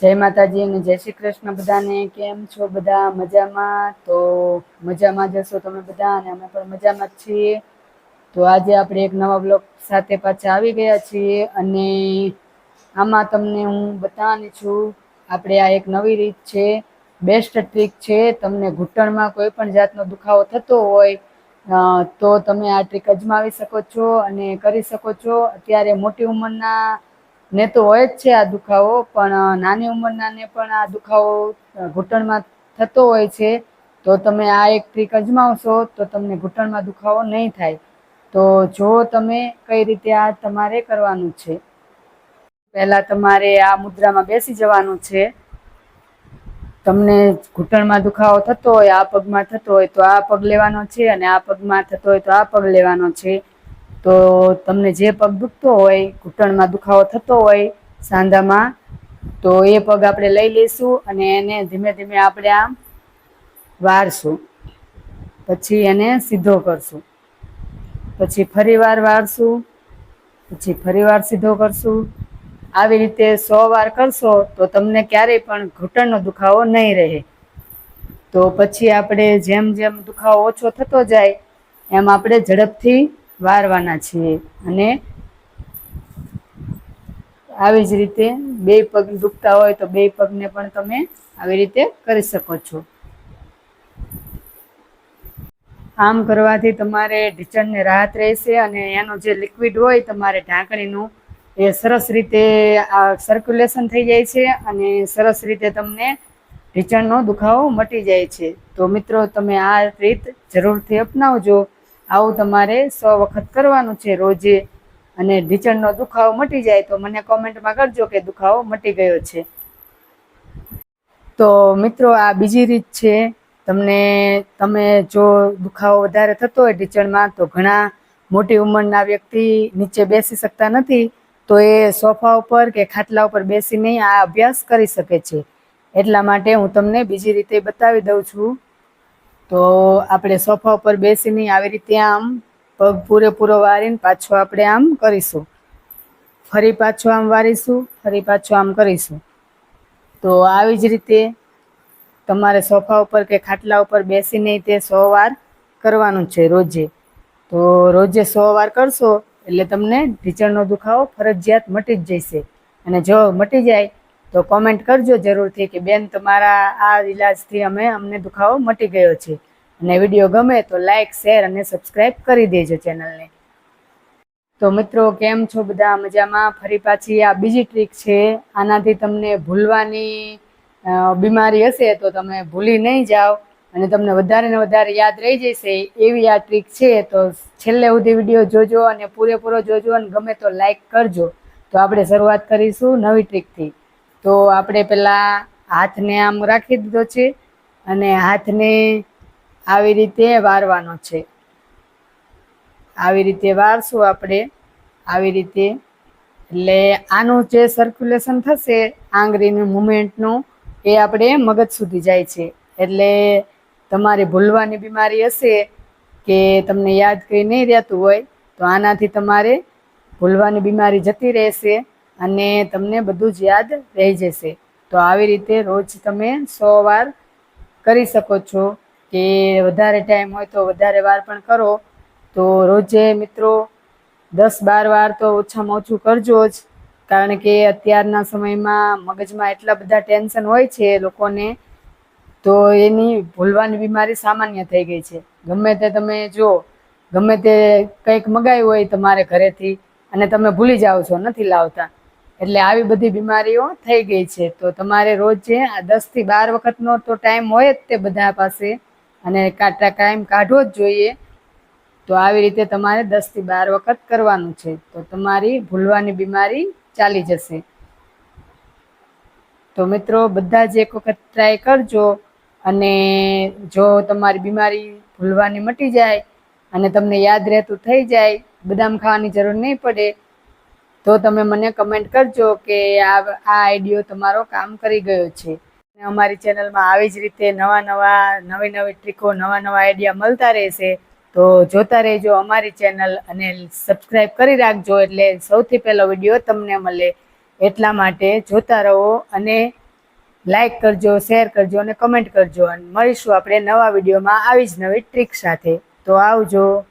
જય માતાજી અને જય શ્રી કૃષ્ણ બધાને। કેમ છો બધા? મજામાં? તો મજામાં જશો તમે બધા, અને અમે પણ મજામાં જ છીએ। તો આજે આપણે એક નવા બ્લોગ સાથે પાછા આવી ગયા છીએ, અને આમાં તમને હું બતાવવાની છું, આપણે આ એક નવી રીત છે, બેસ્ટ ટ્રીક છે। તમને ઘૂંટણમાં કોઈ પણ જાતનો દુખાવો થતો હોય તો તમે આ ટ્રીક અજમાવી શકો છો અને કરી શકો છો। અત્યારે મોટી ઉંમરના ને તો હોય જ છે આ દુખાવો, પણ નાની ઉંમરના ને પણ આ દુખાવો ઘૂંટણમાં થતો હોય છે। તો તમે આ એક ટ્રીક અજમાવશો તો તમને ઘૂંટણમાં દુખાવો નહીં થાય। તો જો તમે કઈ રીતે આ તમારે કરવાનું છે, પહેલા તમારે આ મુદ્રામાં બેસી જવાનું છે। તમને ઘૂંટણમાં દુખાવો થતો હોય, આ પગમાં થતો હોય તો આ પગ લેવાનો છે, અને આ પગમાં થતો હોય તો આ પગ લેવાનો છે। તો તમને જે પગ દુખતો હોય, ઘૂંટણમાં દુખાવો થતો હોય સાંધામાં, તો એ પગ આપણે લઈ લઈશું અને એને ધીમે ધીમે આપણે આમ વાળશું, પછી એને સીધો કરશું, પછી ફરી વાર વાળશું, પછી ફરી વાર સીધો કરશું। આવી રીતે 100 વાર કરશો તો તમને ક્યારેય પણ ઘૂંટણનો દુખાવો નહીં રહે। તો પછી આપણે જેમ જેમ દુખાવો ઓછો થતો જાય એમ આપણે ઝડપથી વારવાના છીએ। અને આવી જ રીતે બે પગ દુખતા હોય તો બે પગને પણ તમે આવી રીતે કરી શકો છો। આમ કરવાથી તમારે ઢીંચણને રાહત રહેશે, અને એનું જે લિક્વિડ હોય તમારે ઢાંકણીનું, એ સરસ રીતે આ સર્ક્યુલેશન થઈ જાય છે, અને સરસ રીતે તમને ઢીંચણનો દુખાવો મટી જાય છે। તો મિત્રો તમે આ રીત જરૂરથી અપનાવજો। આવું તમારે 100 વખત કરવાનું છે રોજે, અને ઢીંચણનો દુખાવો મટી જાય તો મને કોમેન્ટમાં કરજો કે દુખાવો મટી ગયો છે। તો મિત્રો આ બીજી રીત છે। તમે જો દુખાવો વધારે થતો હોય ઢીંચણમાં, તો ઘણા મોટી ઉંમરના વ્યક્તિ નીચે બેસી શકતા નથી, તો એ સોફા ઉપર કે ખાટલા ઉપર બેસીને આ અભ્યાસ કરી શકે છે। એટલા માટે હું તમને બીજી રીતે બતાવી દઉં છું। તો આપણે સોફા ઉપર બેસીને આવી રીતે આમ પગ પૂરેપૂરો વાળીને પાછો આપણે આમ કરીશું, ફરી પાછો આમ વાળીશું, ફરી પાછો આમ કરીશું। તો આવી જ રીતે તમારે સોફા ઉપર કે ખાટલા ઉપર બેસીને તે 100 વાર કરવાનું છે રોજે। તો રોજે 100 વાર કરશો એટલે તમને ઢીંચણનો દુખાવો ફરજિયાત મટી જ જશે। અને જો મટી જાય તો કોમેન્ટ કરજો જરૂરથી કે બેન તમારા આ ઈલાજથી અમને દુખાવો મટી ગયો છે। અને વિડીયો ગમે તો લાઈક, શેર અને સબસ્ક્રાઈબ કરી દેજો ચેનલને। તો મિત્રો કેમ છો બધા? મજામાં? ફરી પાછી આ બીજી ટ્રીક છે। આનાથી તમને ભૂલવાની બીમારી હશે તો તમે ભૂલી નહીં જાઓ, અને તમને વધારે ને વધારે યાદ રહી જશે એવી આ ટ્રીક છે। તો છેલ્લે સુધી વિડીયો જોજો અને પૂરેપૂરો જોજો, અને ગમે તો લાઈક કરજો। તો આપણે શરૂઆત કરીશું નવી ટ્રીકથી। તો આપણે પહેલા હાથને આમ રાખી દીધો છે, અને હાથને આવી રીતે વારવાનો છે। આવી રીતે વારશું આપણે, આવી રીતે, એટલે આનું જે સર્ક્યુલેશન થશે આંગળીનું મુવમેન્ટનું, એ આપણે મગજ સુધી જાય છે। એટલે તમારી ભૂલવાની બીમારી હશે કે તમને યાદ કંઈ નહીં રહેતું હોય, તો આનાથી તમારે ભૂલવાની બીમારી જતી રહેશે, અને તમને બધું જ યાદ રહી જશે। તો આવી રીતે રોજ તમે 100 વાર કરી શકો છો, કે વધારે ટાઈમ હોય તો વધારે વાર પણ કરો। તો રોજે મિત્રો 10-12 વાર તો ઓછામાં ઓછું કરજો જ, કારણ કે અત્યારના સમયમાં મગજમાં એટલા બધા ટેન્શન હોય છે લોકોને, તો એની ભૂલવાની બીમારી સામાન્ય થઈ ગઈ છે। ગમે તે તમે જો, ગમે તે કંઈક મગાવ્યું હોય તમારે ઘરેથી અને તમે ભૂલી જાઓ છો, નથી લાવતા, એટલે આવી બધી બીમારીઓ થઈ ગઈ છે। તો તમારે રોજે આ 10-12 વખતનો તો ટાઈમ હોય જ તે બધા પાસે, અને ટાઈમ કાઢવો જ જોઈએ। તો આવી રીતે તમારે 10-12 વખત કરવાનું છે, તો તમારી ભૂલવાની બીમારી ચાલી જશે। તો મિત્રો બધા જ એક વખત ટ્રાય કરજો, અને જો તમારી બીમારી ભૂલવાની મટી જાય અને તમને યાદ રહેતું થઈ જાય, બદામ ખાવાની જરૂર નહીં પડે, તો તમે મને કમેન્ટ કરજો કે આ આઈડિયો તમારો કામ કરી ગયો છે। અમારી ચેનલમાં આવી જ રીતે નવી નવી ટ્રીકો, નવા આઈડિયા મળતા રહેશે। તો જોતા રહેજો અમારી ચેનલ, અને સબસ્ક્રાઈબ કરી રાખજો, એટલે સૌથી પહેલો વિડીયો તમને મળે। એટલા માટે જોતા રહો, અને લાઈક કરજો, શેર કરજો અને કમેન્ટ કરજો. અને મળીશું આપણે નવા વિડીયોમાં આવી જ નવી ટ્રીક સાથે. તો આવજો.